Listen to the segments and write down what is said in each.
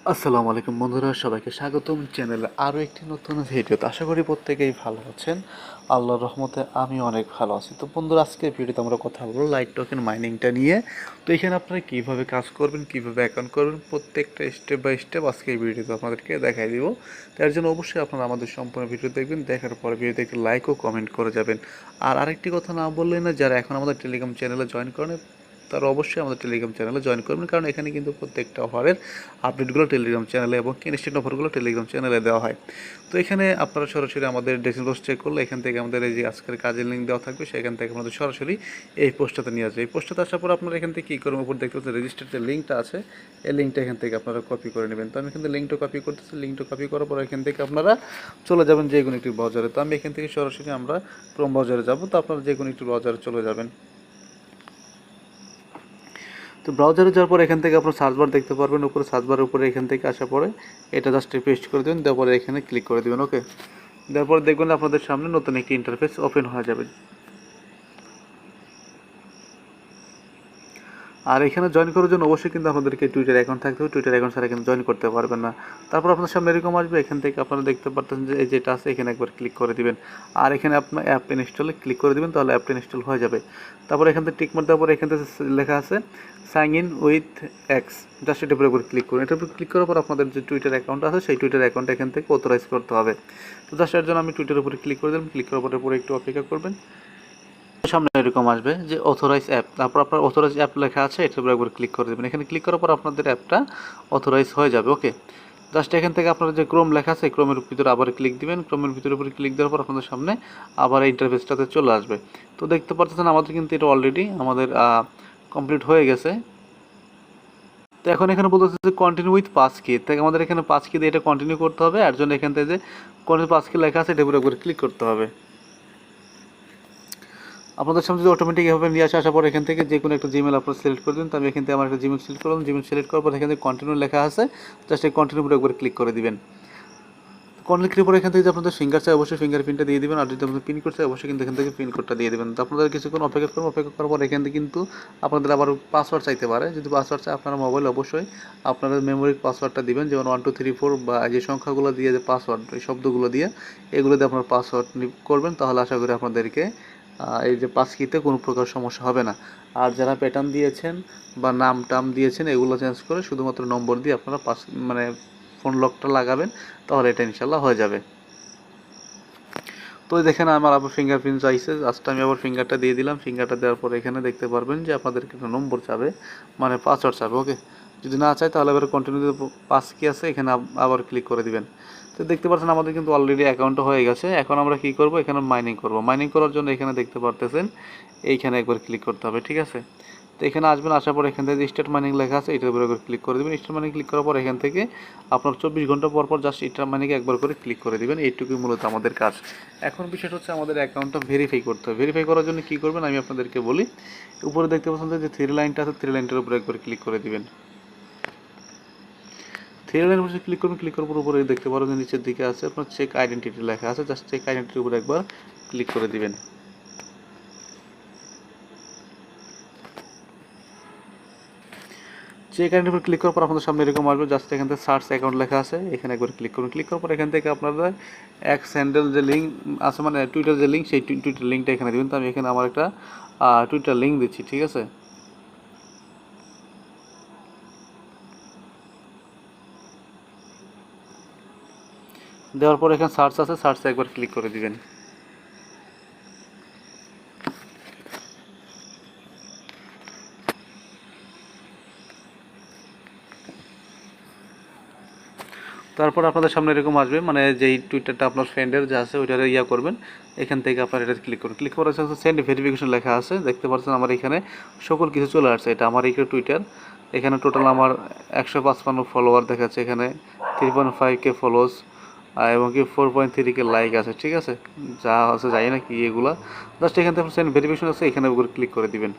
আসসালামু আলাইকুম বন্ধুরা, সবাইকে স্বাগতম চ্যানেলে আরও একটি নতুন ভিডিওতে। আশা করি প্রত্যেকেই ভালো আছেন। আল্লাহর রহমতে আমি অনেক ভালো আছি। তো বন্ধুরা, আজকে ভিডিওতে আমরা কথা বলবো লাইট টোকেন মাইনিংটা নিয়ে। তো এখানে আপনারা কীভাবে কাজ করবেন, কীভাবে অ্যাকাউন্ট করবেন, প্রত্যেকটা স্টেপ বাই স্টেপ আজকে এই ভিডিওতে আপনাদেরকে দেখাই দিব। তার জন্য অবশ্যই আপনারা আমাদের সম্পূর্ণ ভিডিও দেখবেন, দেখার পরে ভিডিওতে একটি লাইক ও কমেন্ট করে যাবেন। আর আরেকটি কথা না বললে না, যারা এখন আমাদের টেলিগ্রাম চ্যানেলে জয়েন করেন তারা অবশ্যই আমাদের টেলিগ্রাম চ্যানেলে জয়েন করবেন, কারণ এখানে কিন্তু প্রত্যেকটা অফারের আপডেটগুলো টেলিগ্রাম চ্যানেলে এবং ইনস্ট্যান্ট অফারগুলো টেলিগ্রাম চ্যানেলে দেওয়া হয়। তো এখানে আপনারা সরাসরি আমাদের ডেসক্রিপশন পোস্ট চেক করলে এখান থেকে আমাদের এই যে আজকের কাজের লিঙ্ক দেওয়া থাকবে, সেখান থেকে আমাদের সরাসরি এই পোস্টটাতে নিয়ে আসবে। এই পোস্টটাতে আসার পর আপনারা এখান থেকে কী করবেন, উপর দেখতে পাচ্ছেন রেজিস্টার যে লিঙ্কটা আছে, এই লিঙ্কটা এখান থেকে আপনারা কপি করে নেবেন। তো আমি এখান থেকে লিঙ্কটা কপি করতেছি। লিঙ্কটা কপি করার পর এখান থেকে আপনারা চলে যাবেন যে কোনো একটি ব্রাউজারে। তো আমি এখান থেকে সরাসরি আমরা ক্রোম ব্রাউজারে যাব। তো আপনারা যে কোনো একটি ব্রাউজারে চলে যাবেন। তো ব্রাউজারে যাওয়ার পর এখান থেকে আপনার সার্চ বার দেখতে পারবেন, উপরে সার্চ বারের উপরে এখান থেকে আসার পরে এটা জাস্ট পেস্ট করে দেবেন, দেওয়ার পরে এখানে ক্লিক করে দেবেন। ওকে, দেওয়ার পরে দেখবেন আপনাদের সামনে নতুন একটি ইন্টারফেস ওপেন হয়ে যাবে। আর এখানে জয়েন করার জন্য অবশ্যই কিন্তু আপনাদেরকে টুইটার অ্যাকাউন্ট থাকতে হবে। টুইটার অ্যাকাউন্ট ছাড়া কিন্তু জয়েন করতে পারবেন না। তারপর আপনার সামনে এরকম আসবে, এখান থেকে আপনারা দেখতে পাচ্ছেন যে এই যেটা আছে এখানে একবার ক্লিক করে দিবেন। আর এখানে আপনার অ্যাপ ইনস্টলে ক্লিক করে দিবেন, তাহলে অ্যাপটা ইনস্টল হয়ে যাবে। তারপর এখান থেকে টিক মার দেওয়ার পরে এখান থেকে লেখা আছে sign in with X, just এটার উপরে ক্লিক করুন। এটার উপর ক্লিক করার পর আপনাদের যে টুইটার অ্যাকাউন্ট আছে সেই টুইটার অ্যাকাউন্টটা এখান থেকে অথরাইজ করতে হবে। তো জাস্ট এর জন্য আমি টুইটারের উপরে ক্লিক করে দিলাম। ক্লিক করার পরে একটু অপেক্ষা করবেন। সামনে এরকম আসবে যে অথরাইজ অ্যাপ, তারপর আপনার অথরাইজ অ্যাপ লেখা আছে, এটার উপর একবার ক্লিক করে দেবেন। এখানে ক্লিক করার পর আপনাদের অ্যাপটা অথরাইজ হয়ে যাবে। ওকে, জাস্ট এখান থেকে আপনার যে ক্রোম লেখা আছে ক্রোমের ভিতরে আবার ক্লিক দিবেন। ক্রোমের ভিতরে উপরে ক্লিক দেওয়ার পর আপনাদের সামনে আবার এই ইন্টারফেসটাতে চলে আসবে। তো দেখতে পাচ্ছেন আমাদের কিন্তু এটা অলরেডি আমাদের কমপ্লিট হয়ে গেছে। তো এখন এখানে বলতেছে যে কন্টিনিউ উইথ পাস কি, তাই আমাদের এখানে পাস কি দিয়ে এটা কন্টিনিউ করতে হবে। আর জন্য এখান থেকে যে কন্টিনিউ পাস কি লেখা আছে এটার উপরে একবার ক্লিক করতে হবে। আপনাদের সামনে যদি অটোমেটিক এভাবে নিয়ে আসার পর এখান থেকে যে কোনো একটা জিমেল আপনারা সিলেক্ট করে দিন। তো আমি এখান থেকে আমার একটা জিমেল সিলেক্ট করলাম। জিমেল সিলেক্ট করার পর এখান থেকে কন্টিনিউ লেখা আছে, জাস্ট এই কন্টিনিউ উপরে একবার ক্লিক করে দিবেন। কন্টিনিউ ক্লিক করে এখান থেকে যে আপনাদের ফিঙ্গার চাই অবশ্যই ফিঙ্গার প্রিন্টটা দিয়ে দিবেন। আর যদি আপনাদের পিন কোড চাই অবশ্যই কিন্তু এখান থেকে পিন কোডটা দিয়ে দেবেন। তো আপনাদের কিছুক্ষণ অপেক্ষা করবেন। অপেক্ষা করার পর এখান থেকে কিন্তু আপনাদের আবার পাসওয়ার্ড চাইতে পারে। যদি পাসওয়ার্ড চাই আপনার মোবাইল অবশ্যই আপনাদের মেমোরির পাসওয়ার্ডটা দিবেন, যেমন 1 2 3 4 বা যে সংখ্যাগুলো দিয়ে যে পাসওয়ার্ড, এই শব্দগুলো দিয়ে এগুলো দিয়ে আপনার পাসওয়ার্ড করবেন, তাহলে আশা করি আপনাদেরকে এই যে পাস কিতে কোনো প্রকার সমস্যা হবে না। আর যারা প্যাটার্ন দিয়েছেন বা নাম টাম দিয়েছেন এগুলো চেঞ্জ করে শুধুমাত্র নম্বর দিয়ে আপনারা মানে ফোন লকটা লাগাবেন, তাহলে এটা ইনশাল্লাহ হয়ে যাবে। তো দেখেন আমার আবার ফিঙ্গারপ্রিন্ট চাইছে, জাস্ট আমি আবার ফিঙ্গারটা দিয়ে দিলাম। ফিঙ্গারটা দেওয়ার পর এখানে দেখতে পারবেন যে আপনাদেরকে একটা নম্বর চাবে, মানে পাসওয়ার্ড চাবে। ওকে, যদি না চাই তাহলে এবার কন্টিনিউ পাস কি আছে এখানে আবার ক্লিক করে দিবেন। তো দেখতে পাচ্ছেন আমাদের কিন্তু অলরেডি অ্যাকাউন্টটা হয়ে গেছে। এখন আমরা কি করব, এখানে মাইনিং করব। মাইনিং করার জন্য এখানে দেখতে পারতেছেন এইখানে একবার ক্লিক করতে হবে, ঠিক আছে। তো এখানে আসবেন, আসার পর এখান থেকে স্টার্ট মাইনিং লেখা আছে, এটার উপরে একবার ক্লিক করে দেবেন। স্টার্ট মাইনিং ক্লিক করার পর এখান থেকে আপনার 24 ঘন্টা পর পর জাস্ট স্টার্ট মাইনিংয়ে একবার করে ক্লিক করে দেবেন। এইটুকুই মূলত আমাদের কাজ। এখন বিষয়টা হচ্ছে আমাদের অ্যাকাউন্টটা ভেরিফাই করতে হবে। ভেরিফাই করার জন্য কী করবেন আমি আপনাদেরকে বলি। উপরে দেখতে পাচ্ছেন যে থ্রি লাইনটা আছে, থ্রি লাইনটার উপরে একবার ক্লিক করে দিবেন। থ্রি লাইনের উপরে ক্লিক করবেন। ক্লিক করার পর উপরে দেখতে পারবেন যে নিচের দিকে আছে আপনার চেক আইডেন্টিটি লেখা আছে, জাস্ট চেক আইডেন্টিটির উপরে একবার ক্লিক করে দিবেন। চেক অ্যাকাউন্টের উপর ক্লিক করার পর আপনাদের সামনে এরকম আসবে, জাস্ট এখান থেকে সার্চ অ্যাকাউন্ট লেখা আছে, এখানে একবার ক্লিক করুন। ক্লিক করার পর এখান থেকে আপনারা এক্স হ্যান্ডেল যে লিঙ্ক আছে, মানে টুইটার যে লিঙ্ক, সেই টুইটার লিঙ্কটা এখানে দেবেন। তো আমি এখানে আমার একটা টুইটার লিঙ্ক দিচ্ছি, ঠিক আছে। দেওয়ার পর এখানে সার্চ আছে, সার্চে একবার ক্লিক করে দিবেন। তারপর আপনাদের সামনে এরকম আসবে, মানে যেই টুইটারটা আপনার ফ্রেন্ডের যে আছে ওইটারে করবেন। এখান থেকে আপনার এটা ক্লিক করুন। ক্লিক করার সাথে সেন্ড ভেরিফিকেশন লেখা আছে, দেখতে পাচ্ছেন আমার এখানে সকল কিছু চলে আসছে। এটা আমার এই টুইটার। এখানে টোটাল আমার 155 ফলোয়ার দেখাচ্ছে, এখানে 3.5K ফলোস এবং কি 4.3K লাইক আছে, ঠিক আছে। যা আছে যাই না কি এগুলা, জাস্ট এখান থেকে সেন্ড ভেরিফিকেশন আছে, এখানে উপরে ক্লিক করে দিবেন।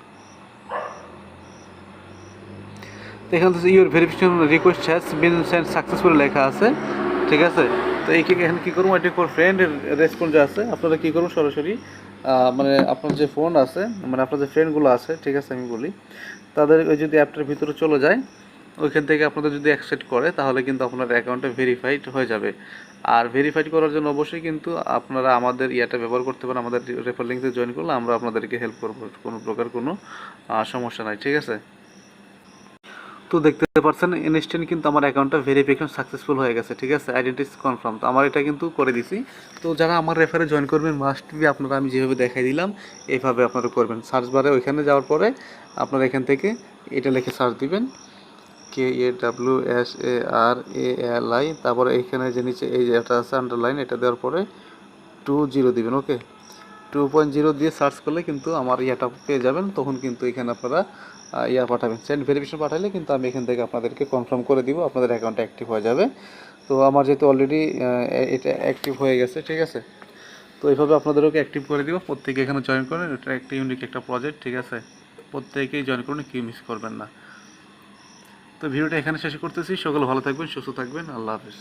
তো এখান থেকে your verification request has been send successful লেখা আছে, ঠিক আছে। তো এখানে কী করবো, এটি ফর ফ্রেন্ডের রেসপন্স আছে, আপনারা কী করুন সরাসরি মানে আপনার যে ফোন আছে, মানে আপনার যে ফ্রেন্ডগুলো আছে, ঠিক আছে, আমি বলি তাদের ওই যদি অ্যাপটার ভিতরে চলে যায়, ওইখান থেকে আপনাদের যদি অ্যাকসেপ্ট করে তাহলে কিন্তু আপনার অ্যাকাউন্টটা ভেরিফাইড হয়ে যাবে। আর ভেরিফাইড করার জন্য অবশ্যই কিন্তু আপনারা আমাদের ইয়াটা ব্যবহার করতে পারেন, আমাদের রেফার লিঙ্কে জয়েন করলে আমরা আপনাদেরকে হেল্প করবো, কোনো প্রকার কোনো সমস্যা নাই, ঠিক আছে। তো দেখতে পাচ্ছেন ইনস্ট্যান্ট কিন্তু আমার অ্যাকাউন্টটা ভেরিফিকেশন সাকসেসফুল হয়ে গেছে, ঠিক আছে, আইডেন্টি কনফার্ম। তো আমার এটা কিন্তু করে দিছি। তো যারা আমার রেফারে জয়েন করবেন মাস্ট বি আপনারা আমি যেভাবে দেখাই দিলাম এইভাবে আপনারা করবেন। সার্চ বারে ওইখানে যাওয়ার পরে আপনারা এখান থেকে এটা লিখে সার্চ দিবেন, KAWSARALI, তারপরে এইখানে যে নিচে এই যে এটা আছে আন্ডারলাইন, এটা দেওয়ার পরে 20 দিবেন। ওকে, 2.0 দিয়ে সার্চ করলে কিন্তু আমার ইয়াটা পেয়ে যাবেন। তখন কিন্তু এখানে আপনারা ইয়া পাঠাবেন, সেন্ড ভেরিফিকেশন পাঠালে কিন্তু আমি এখান থেকে আপনাদেরকে কনফার্ম করে দিব, আপনাদের অ্যাকাউন্টটা অ্যাক্টিভ হয়ে যাবে। তো আমার যেহেতু অলরেডি এটা অ্যাক্টিভ হয়ে গেছে, ঠিক আছে। তো এইভাবে আপনাদেরকে অ্যাক্টিভ করে দিব। প্রত্যেকে এখানে জয়েন করেন, এটা একটা ইউনিক একটা প্রজেক্ট, ঠিক আছে। প্রত্যেকেই জয়েন করুন, কেউ মিস করবেন না। তো ভিডিওটা এখানে শেষ করতেছি। সকলে ভালো থাকবেন, সুস্থ থাকবেন, আল্লাহ হাফিজ।